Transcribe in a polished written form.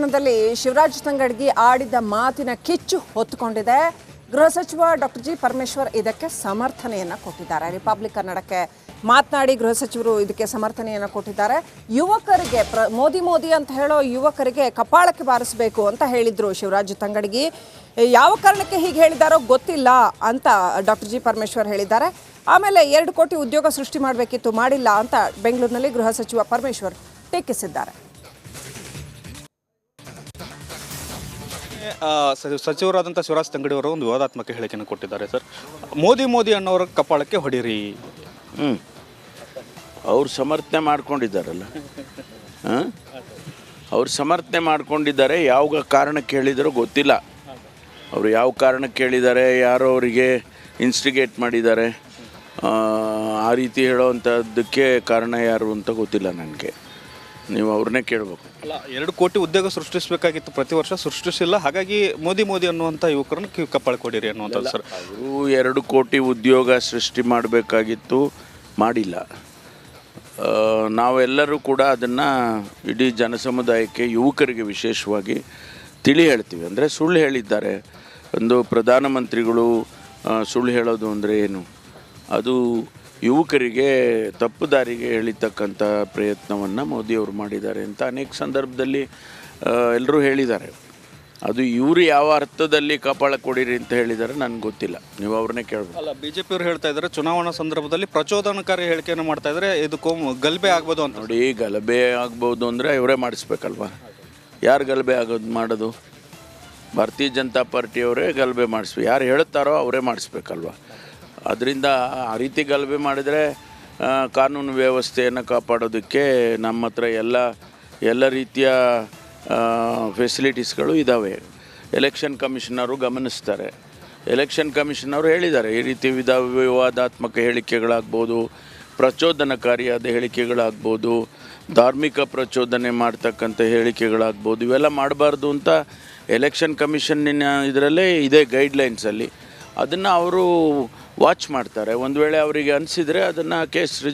ಪ್ರಕರಣದಲ್ಲಿ ಶಿವರಾಜ್ ತಂಗಡಗಿ ಆಡಿದ ಮಾತಿನ ಕಿಚ್ಚು ಹೊತ್ತುಕೊಂಡಿದೆ. ಗೃಹ ಸಚಿವ ಡಾಕ್ಟರ್ ಜಿ ಪರಮೇಶ್ವರ್ ಇದಕ್ಕೆ ಸಮರ್ಥನೆಯನ್ನು ಕೊಟ್ಟಿದ್ದಾರೆ. ರಿಪಬ್ಲಿಕ್ ಕನ್ನಡಕ್ಕೆ ಮಾತನಾಡಿ ಗೃಹ ಸಚಿವರು ಇದಕ್ಕೆ ಸಮರ್ಥನೆಯನ್ನು ಕೊಟ್ಟಿದ್ದಾರೆ. ಯುವಕರಿಗೆ ಮೋದಿ ಅಂತ ಹೇಳೋ ಯುವಕರಿಗೆ ಕಪಾಳಕ್ಕೆ ಬಾರಿಸಬೇಕು ಅಂತ ಹೇಳಿದ್ರು ಶಿವರಾಜ್ ತಂಗಡಗಿ. ಯಾವ ಕಾರಣಕ್ಕೆ ಹೀಗೆ ಹೇಳಿದಾರೋ ಗೊತ್ತಿಲ್ಲ ಅಂತ ಡಾಕ್ಟರ್ ಜಿ ಪರಮೇಶ್ವರ್ ಹೇಳಿದ್ದಾರೆ. ಆಮೇಲೆ 2 ಕೋಟಿ ಉದ್ಯೋಗ ಸೃಷ್ಟಿ ಮಾಡಬೇಕಿತ್ತು, ಮಾಡಿಲ್ಲ ಅಂತ ಬೆಂಗಳೂರಿನಲ್ಲಿ ಗೃಹ ಸಚಿವ ಪರಮೇಶ್ವರ್ ಟೀಕಿಸಿದ್ದಾರೆ. ಸಚಿವರಾದಂಥ ಶಿವರಾಜ್ ತಂಗಡಿ ಅವರು ಒಂದು ವಿವಾದಾತ್ಮಕ ಹೇಳಿಕೆಯನ್ನು ಕೊಟ್ಟಿದ್ದಾರೆ. ಸರ್, ಮೋದಿ ಅನ್ನೋರ ಕಪಾಳಕ್ಕೆ ಹೊಡಿರಿ. ಅವ್ರು ಸಮರ್ಥನೆ ಮಾಡ್ಕೊಂಡಿದ್ದಾರಲ್ಲ, ಅವ್ರು ಸಮರ್ಥನೆ ಮಾಡ್ಕೊಂಡಿದ್ದಾರೆ. ಯಾವ ಕಾರಣಕ್ಕೆ ಹೇಳಿದಾರೋ ಗೊತ್ತಿಲ್ಲ. ಅವರು ಯಾವ ಕಾರಣಕ್ಕೆ ಹೇಳಿದ್ದಾರೆ, ಯಾರೋ ಅವರಿಗೆ ಇನ್ಸ್ಟಿಗೇಟ್ ಮಾಡಿದ್ದಾರೆ, ಆ ರೀತಿ ಹೇಳೋವಂಥದ್ದಕ್ಕೆ ಕಾರಣ ಯಾರು ಅಂತ ಗೊತ್ತಿಲ್ಲ ನನಗೆ. ನೀವು ಅವ್ರನ್ನೇ ಕೇಳಬೇಕು. ಅಲ್ಲ, 2 ಕೋಟಿ ಉದ್ಯೋಗ ಸೃಷ್ಟಿಸಬೇಕಾಗಿತ್ತು, ಪ್ರತಿ ವರ್ಷ ಸೃಷ್ಟಿಸಿಲ್ಲ. ಹಾಗಾಗಿ ಮೋದಿ ಅನ್ನುವಂಥ ಯುವಕರನ್ನು ಕಪಾಳ ಕೊಡಿರಿ ಅನ್ನುವಂಥದ್ದು. ಸರ್, ಅವರು 2 ಕೋಟಿ ಉದ್ಯೋಗ ಸೃಷ್ಟಿ ಮಾಡಬೇಕಾಗಿತ್ತು, ಮಾಡಿಲ್ಲ. ನಾವೆಲ್ಲರೂ ಕೂಡ ಅದನ್ನು ಇಡೀ ಜನಸಮುದಾಯಕ್ಕೆ, ಯುವಕರಿಗೆ ವಿಶೇಷವಾಗಿ ತಿಳಿ ಹೇಳ್ತೀವಿ. ಅಂದರೆ ಸುಳ್ಳು ಹೇಳಿದ್ದಾರೆ. ಒಂದು ಪ್ರಧಾನಮಂತ್ರಿಗಳು ಸುಳ್ಳು ಹೇಳೋದು ಅಂದರೆ ಏನು? ಅದು ಯುವಕರಿಗೆ ತಪ್ಪು ದಾರಿಗೆ ಎಳಿತಕ್ಕಂಥ ಪ್ರಯತ್ನವನ್ನು ಮೋದಿಯವರು ಮಾಡಿದ್ದಾರೆ ಅಂತ ಅನೇಕ ಸಂದರ್ಭದಲ್ಲಿ ಎಲ್ಲರೂ ಹೇಳಿದ್ದಾರೆ. ಅದು ಇವರು ಯಾವ ಅರ್ಥದಲ್ಲಿ ಕಪಾಳ ಕೊಡಿರಿ ಅಂತ ಹೇಳಿದ್ದಾರೆ ನನಗೆ ಗೊತ್ತಿಲ್ಲ. ನೀವು ಅವ್ರನ್ನೇ ಕೇಳಬೇಕು. ಅಲ್ಲ, ಬಿಜೆಪಿಯವರು ಹೇಳ್ತಾ ಇದ್ದಾರೆ ಚುನಾವಣಾ ಸಂದರ್ಭದಲ್ಲಿ ಪ್ರಚೋದನಕಾರಿ ಹೇಳಿಕೆಯನ್ನು ಮಾಡ್ತಾ ಇದ್ದಾರೆ, ಇದು ಗಲಭೆ ಆಗ್ಬೋದು ಅಂತ. ನೋಡಿ, ಗಲಭೆ ಆಗ್ಬೋದು ಅಂದರೆ ಇವರೇ ಮಾಡಿಸ್ಬೇಕಲ್ವ? ಯಾರು ಗಲಭೆ ಮಾಡೋದು? ಭಾರತೀಯ ಜನತಾ ಪಾರ್ಟಿಯವರೇ ಗಲಭೆ ಮಾಡಿಸ್ಬೇಕು. ಯಾರು ಹೇಳ್ತಾರೋ ಅವರೇ ಮಾಡಿಸ್ಬೇಕಲ್ವ? ಅದರಿಂದ ಆ ರೀತಿ ಗಲಭೆ ಮಾಡಿದರೆ ಕಾನೂನು ವ್ಯವಸ್ಥೆಯನ್ನು ಕಾಪಾಡೋದಕ್ಕೆ ನಮ್ಮ ಹತ್ರ ಎಲ್ಲ ರೀತಿಯ ಫೆಸಿಲಿಟೀಸ್ಗಳು ಇದ್ದಾವೆ. ಎಲೆಕ್ಷನ್ ಕಮಿಷನರು ಗಮನಿಸ್ತಾರೆ. ಎಲೆಕ್ಷನ್ ಕಮಿಷನರು ಹೇಳಿದ್ದಾರೆ, ಈ ರೀತಿ ವಿವಾದಾತ್ಮಕ ಹೇಳಿಕೆಗಳಾಗ್ಬೋದು, ಪ್ರಚೋದನಕಾರಿಯಾದ ಹೇಳಿಕೆಗಳಾಗ್ಬೋದು, ಧಾರ್ಮಿಕ ಪ್ರಚೋದನೆ ಮಾಡ್ತಕ್ಕಂಥ ಹೇಳಿಕೆಗಳಾಗ್ಬೋದು, ಇವೆಲ್ಲ ಮಾಡಬಾರ್ದು ಅಂತ ಎಲೆಕ್ಷನ್ ಕಮಿಷನ್ನಿನ ಇದರಲ್ಲೇ ಇದೆ ಗೈಡ್ಲೈನ್ಸಲ್ಲಿ. ಅದನ್ನು ಅವರು ವಾಚ್ ಮಾಡ್ತಾರೆ. ಒಂದು ವೇಳೆ ಅವರಿಗೆ ಅನಿಸಿದರೆ ಅದನ್ನು ಕೇಸ್ ರಿಜಿಸ್ಟರ್